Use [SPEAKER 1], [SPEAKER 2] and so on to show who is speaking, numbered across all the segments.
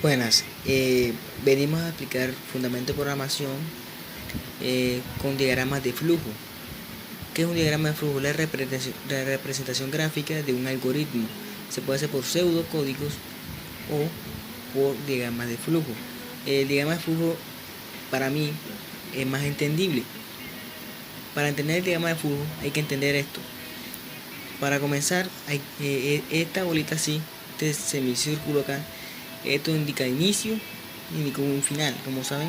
[SPEAKER 1] Buenas, venimos a explicar fundamento de programación con diagramas de flujo. ¿Qué es un diagrama de flujo? La representación gráfica de un algoritmo. Se puede hacer por pseudocódigos o por diagramas de flujo. El diagrama de flujo para mí es más entendible. Para entender el diagrama de flujo hay que entender esto. Para comenzar, esta bolita así, este semicírculo acá, esto indica inicio, indica un final. Como saben,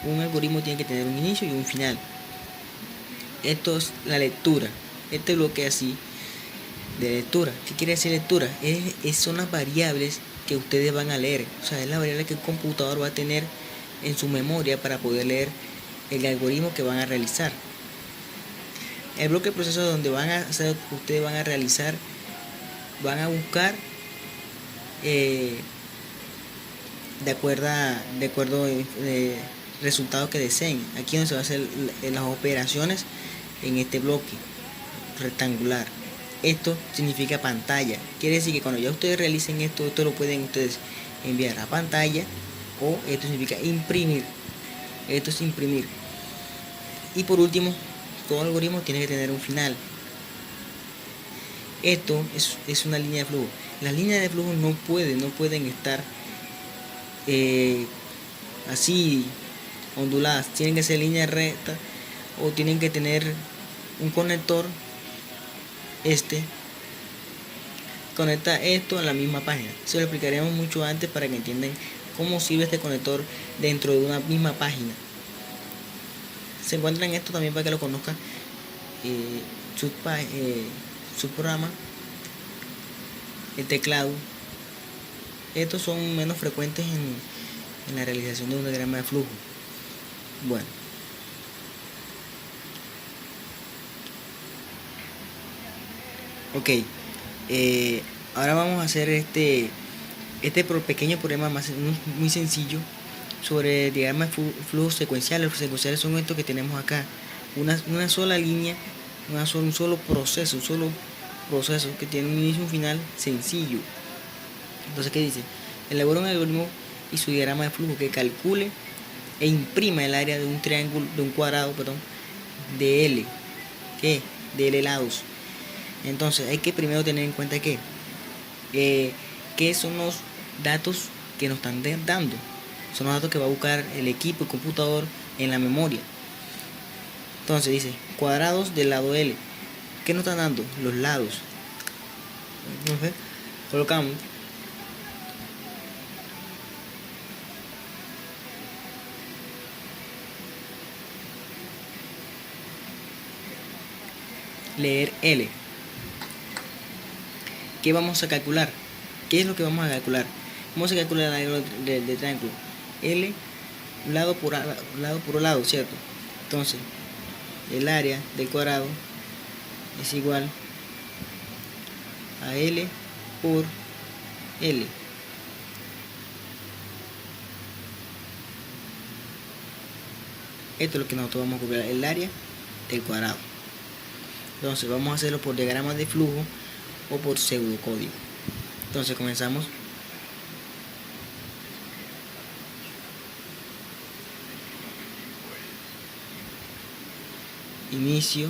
[SPEAKER 1] un algoritmo tiene que tener un inicio y un final. Esto es la lectura. Este bloque así de lectura. ¿Qué quiere decir lectura? Son las variables que ustedes van a leer. O sea, es la variable que el computador va a tener en su memoria para poder leer el algoritmo que van a realizar. El bloque de proceso donde ustedes van a realizar, van a buscar de acuerdo resultados que deseen. Aquí donde se va a hacer las operaciones en este bloque rectangular. Esto significa pantalla. Quiere decir que cuando ya ustedes realicen esto lo pueden ustedes enviar a pantalla, o esto significa imprimir. Esto es imprimir. Y por último, todo algoritmo tiene que tener un final. Esto es una línea de flujo. Las líneas de flujo no pueden estar así onduladas. Tienen que ser líneas rectas o tienen que tener un conector. Conecta esto a la misma página. Se lo explicaremos mucho antes para que entiendan cómo sirve este conector dentro de una misma página. Se encuentra en esto también para que lo conozcan. Su programa, el teclado. Estos son menos frecuentes en la realización de un diagrama de flujo. Bueno, ok, ahora vamos a hacer este pequeño problema muy sencillo sobre diagramas de flujo secuenciales. Los secuenciales son estos que tenemos acá, una sola línea, un solo proceso que tiene un inicio y un final sencillo. Entonces, ¿qué dice? Elabora un algoritmo y su diagrama de flujo que calcule e imprima el área de un triángulo, de un cuadrado, de L, de L lados. Entonces hay que primero tener en cuenta que son los datos que nos están dando. Son los datos que va a buscar el equipo, el computador, en la memoria. Entonces dice cuadrados del lado L. ¿Qué nos están dando? Los lados. Entonces colocamos leer L. ¿Qué vamos a calcular? ¿Qué es lo que vamos a calcular? Vamos a calcular el área del triángulo. L lado por lado, ¿cierto? Entonces, el área del cuadrado es igual a L por L. Esto es lo que nosotros vamos a calcular, el área del cuadrado. Entonces vamos a hacerlo por diagramas de flujo o por pseudocódigo. Entonces comenzamos. Inicio.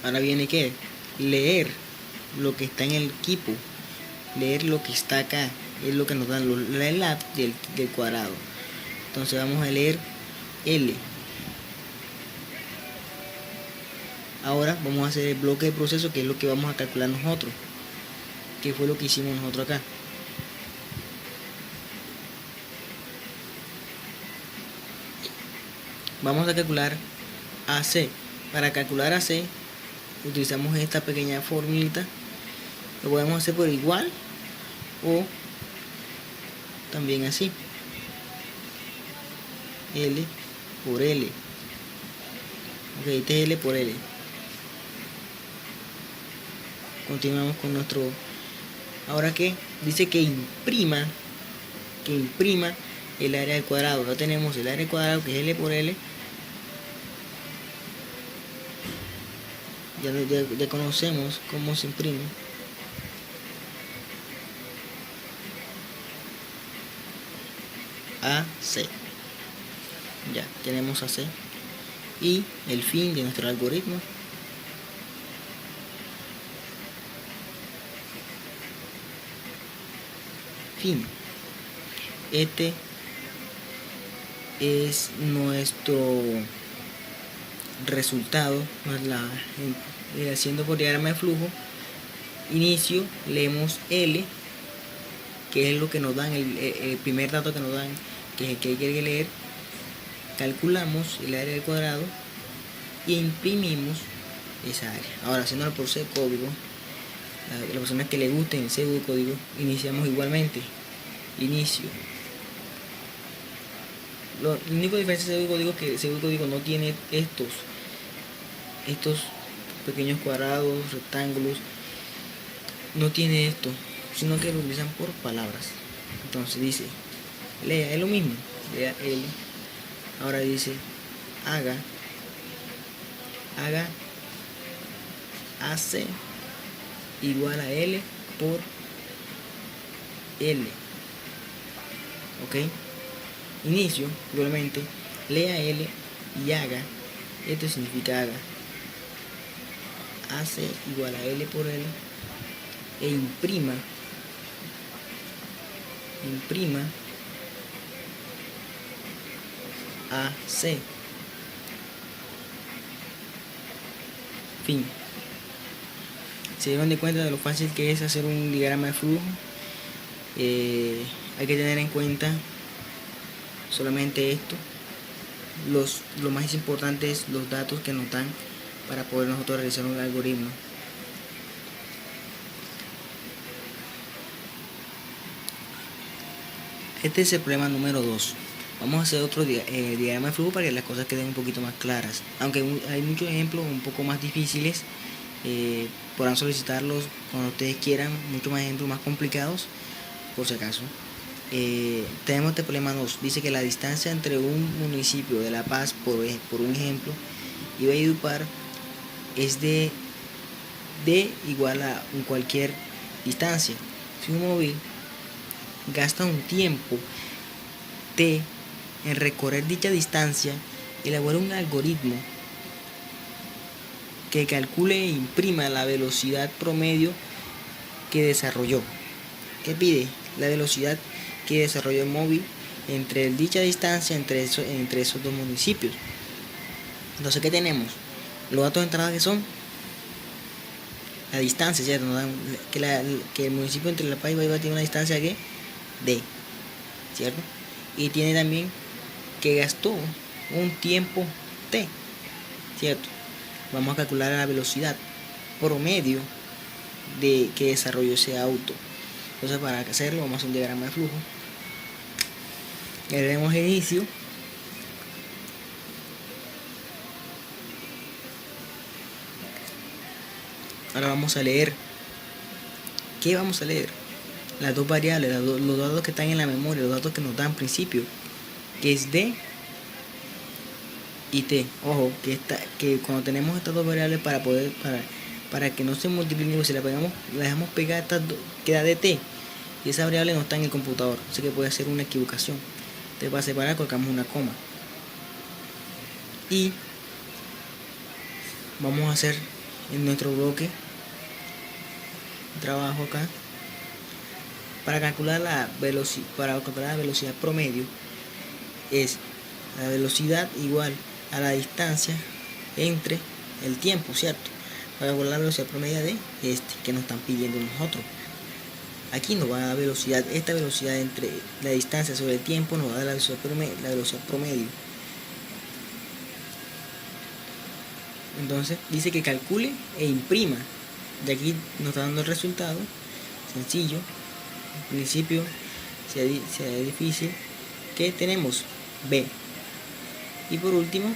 [SPEAKER 1] Ahora viene que leer lo que está en el equipo, leer lo que está acá, es lo que nos dan la lab del cuadrado. Entonces vamos a leer L. Ahora vamos a hacer el bloque de proceso, que es lo que vamos a calcular nosotros, que fue lo que hicimos nosotros acá. Vamos a calcular AC. Para calcular AC utilizamos esta pequeña formulita. Lo podemos hacer por igual o también así, L por L. Ok, este es L por L. Continuamos con nuestro. Ahora que dice que imprima el área del cuadrado. Ya tenemos el área del cuadrado, que es L por L. Ya conocemos cómo se imprime. AC. Ya tenemos AC y el fin de nuestro algoritmo. Fin. Este es nuestro resultado, haciendo por diagrama de flujo. Inicio, leemos L, que es lo que nos dan, el primer dato que nos dan, que es el que hay que leer. Calculamos el área del cuadrado e imprimimos esa área. Ahora, haciéndolo por C código, las personas que le gusten el C código, iniciamos igualmente. Inicio. La única diferencia de código es que el código no tiene estos pequeños cuadrados, rectángulos, no tiene esto, sino que lo utilizan por palabras. Entonces dice, lea, es lo mismo, lea L. Ahora dice, haga AC igual a L por L. Ok. Inicio, igualmente, lea L y haga. Esto significa haga AC igual a L por L e imprima AC. Fin. Se dieron de cuenta de lo fácil que es hacer un diagrama de flujo. Hay que tener en cuenta solamente esto. Lo más importante es los datos que nos dan para poder nosotros realizar un algoritmo. Este es el problema número 2. Vamos a hacer otro diagrama de flujo para que las cosas queden un poquito más claras. Aunque hay muchos ejemplos un poco más difíciles, podrán solicitarlos cuando ustedes quieran, muchos más ejemplos más complicados, por si acaso. Tenemos este problema 2. Dice que la distancia entre un municipio de La Paz, por un ejemplo, y Valledupar es de igual a cualquier distancia. Si un móvil gasta un tiempo T en recorrer dicha distancia, elabora un algoritmo que calcule e imprima la velocidad promedio que desarrolló. ¿Qué pide? La velocidad que desarrolló el móvil entre dicha distancia entre esos dos municipios. Entonces, ¿qué tenemos? Los datos de entrada que son la distancia, ¿cierto? Nos dan que el municipio entre La Paz y Valledupar tiene una distancia que D, ¿cierto? Y tiene también que gastó un tiempo T, ¿cierto? Vamos a calcular la velocidad promedio de que desarrolló ese auto. Entonces, para hacerlo, vamos a hacer un diagrama de flujo. Le damos inicio. Ahora vamos a leer. ¿Qué vamos a leer? Las dos variables, los datos que están en la memoria, los datos que nos dan principio, que es D y T. Ojo, que cuando tenemos estas dos variables, para que no se multipliquen, si la dejamos pegar, queda DT, y esa variable no está en el computador, así que puede ser una equivocación. Entonces, para separar colocamos una coma y vamos a hacer en nuestro bloque trabajo acá para calcular la velocidad promedio. Es la velocidad igual a la distancia entre el tiempo, ¿cierto? Para calcular la velocidad promedio de que nos están pidiendo nosotros. Aquí nos va a dar velocidad, esta velocidad entre la distancia sobre el tiempo nos va a dar la velocidad promedio. Entonces dice que calcule e imprima. De aquí nos está dando el resultado. Sencillo. Al principio sea difícil. ¿Qué tenemos? B. Y por último,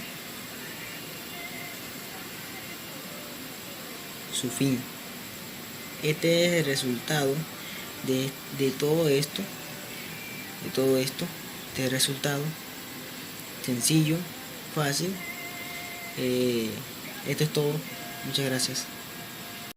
[SPEAKER 1] su fin. Este es el resultado de todo esto. Este es el resultado. Sencillo, fácil. Esto es todo. Muchas gracias.